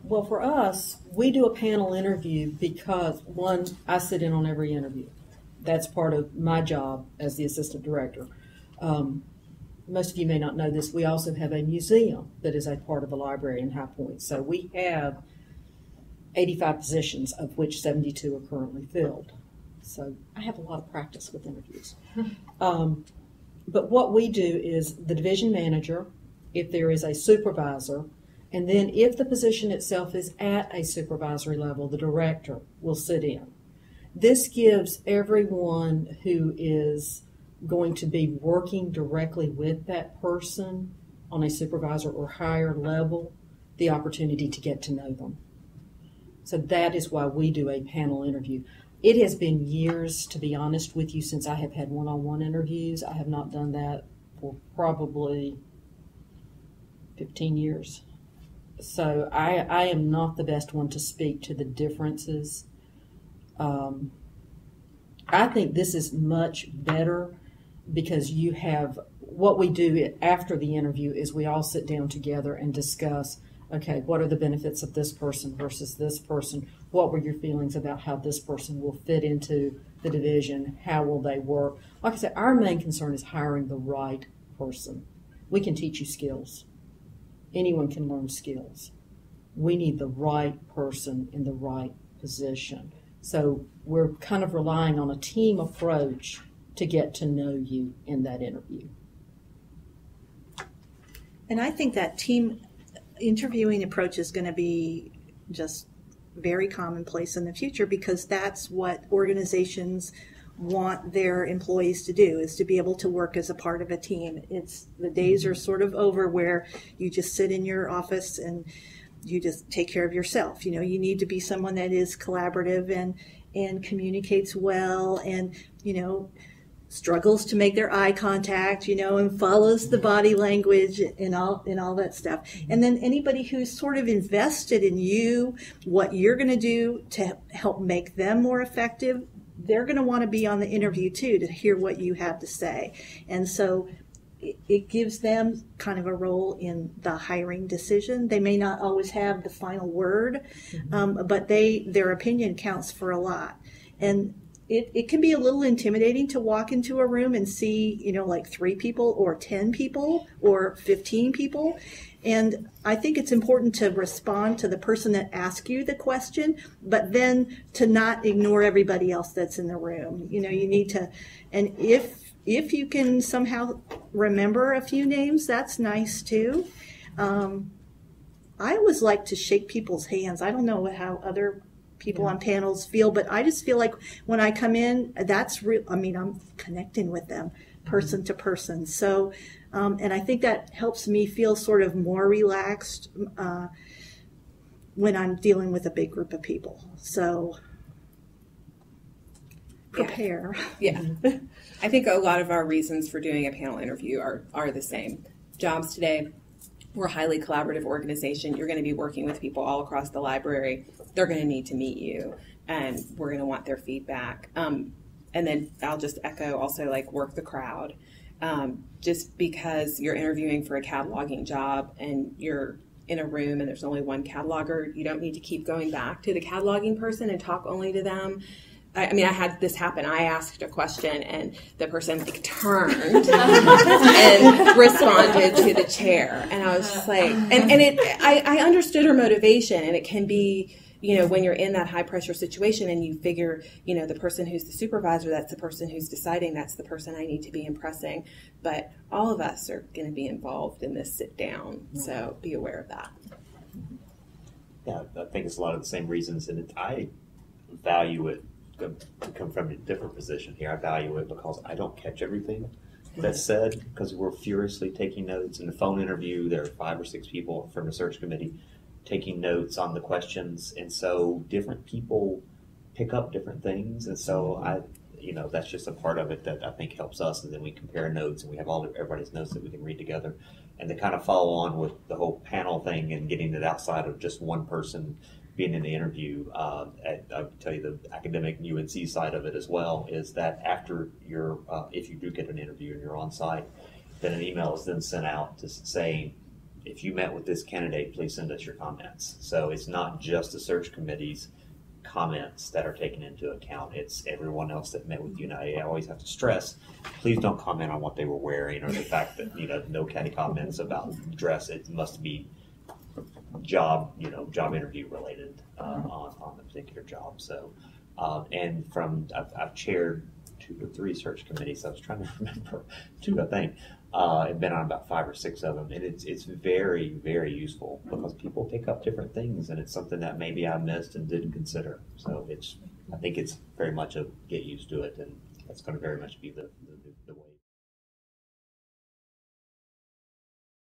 Well, for us, we do a panel interview because, one, I sit in on every interview. That's part of my job as the assistant director. Most of you may not know this. We also have a museum that is a part of the library in High Point. So we have 85 positions, of which 72 are currently filled. So I have a lot of practice with interviews. But what we do is the division manager, if there is a supervisor, and then if the position itself is at a supervisory level, the director will sit in. This gives everyone who is going to be working directly with that person on a supervisor or higher level the opportunity to get to know them. So that is why we do a panel interview. It has been years, to be honest with you, since I have had one-on-one interviews. I have not done that for probably 15 years. So I am not the best one to speak to the differences. I think this is much better because you have, what we do after the interview is we all sit down together and discuss, okay, what are the benefits of this person versus this person? What were your feelings about how this person will fit into the division? How will they work? Like I said, our main concern is hiring the right person. We can teach you skills. Anyone can learn skills. We need the right person in the right position. So we're kind of relying on a team approach to get to know you in that interview. And I think that team interviewing approach is going to be just very commonplace in the future because that's what organizations want their employees to do, is to be able to work as a part of a team. It's the days are sort of over where you just sit in your office and you just take care of yourself. You know, you need to be someone that is collaborative and communicates well and, you know, struggles to make their eye contact, you know, and follows the body language and all that stuff. And then anybody who's sort of invested in you, what you're going to do to help make them more effective, they're going to want to be on the interview too to hear what you have to say. And so it gives them kind of a role in the hiring decision. They may not always have the final word, but their opinion counts for a lot. And it can be a little intimidating to walk into a room and see, you know, like 3 people or 10 people or 15 people. And I think it's important to respond to the person that asks you the question, but then to not ignore everybody else that's in the room. You know, you need to, and if you can somehow remember a few names, that's nice too. I always like to shake people's hands. I don't know how other people on panels feel, but I just feel like when I come in, that's real. I mean, I'm connecting with them person to person. So, and I think that helps me feel sort of more relaxed when I'm dealing with a big group of people. So prepare. Yeah. I think a lot of our reasons for doing a panel interview are the same. Jobs today, we're a highly collaborative organization. You're going to be working with people all across the library. They're going to need to meet you, and we're going to want their feedback. And then I'll just echo also, like, work the crowd. Just because you're interviewing for a cataloging job and you're in a room and there's only one cataloger, you don't need to keep going back to the cataloging person and talk only to them. I mean, I had this happen. I asked a question, and the person turned and responded to the chair. And I was just like, I understood her motivation, and it can be, you know, when you're in that high pressure situation and you figure, you know, the person who's the supervisor, that's the person who's deciding, that's the person I need to be impressing. But all of us are going to be involved in this sit down, so be aware of that. Yeah, I think it's a lot of the same reasons, and I value it. To come from a different position here, I value it because I don't catch everything that's said because we're furiously taking notes. In the phone interview, there are 5 or 6 people from the search committee taking notes on the questions, and so different people pick up different things, and so that's just a part of it that I think helps us. And then we compare notes, and we have everybody's notes that we can read together, and to kind of follow on with the whole panel thing and getting it outside of just one person being in the interview. I'll tell you the academic UNC side of it as well is that after if you do get an interview and you're on site, then an email is then sent out to say, if you met with this candidate, please send us your comments. So it's not just the search committee's comments that are taken into account. It's everyone else that met with you. Now, I always have to stress, please don't comment on what they were wearing or the fact that, no catty comments about dress. It must be job interview related on the particular job. So, and I've chaired 2 or 3 search committees. I was trying to remember 2, I think. I've been on about 5 or 6 of them, and it's very, very useful because people pick up different things, and it's something that maybe I missed and didn't consider. So I think it's very much a get used to it, and that's going to very much be the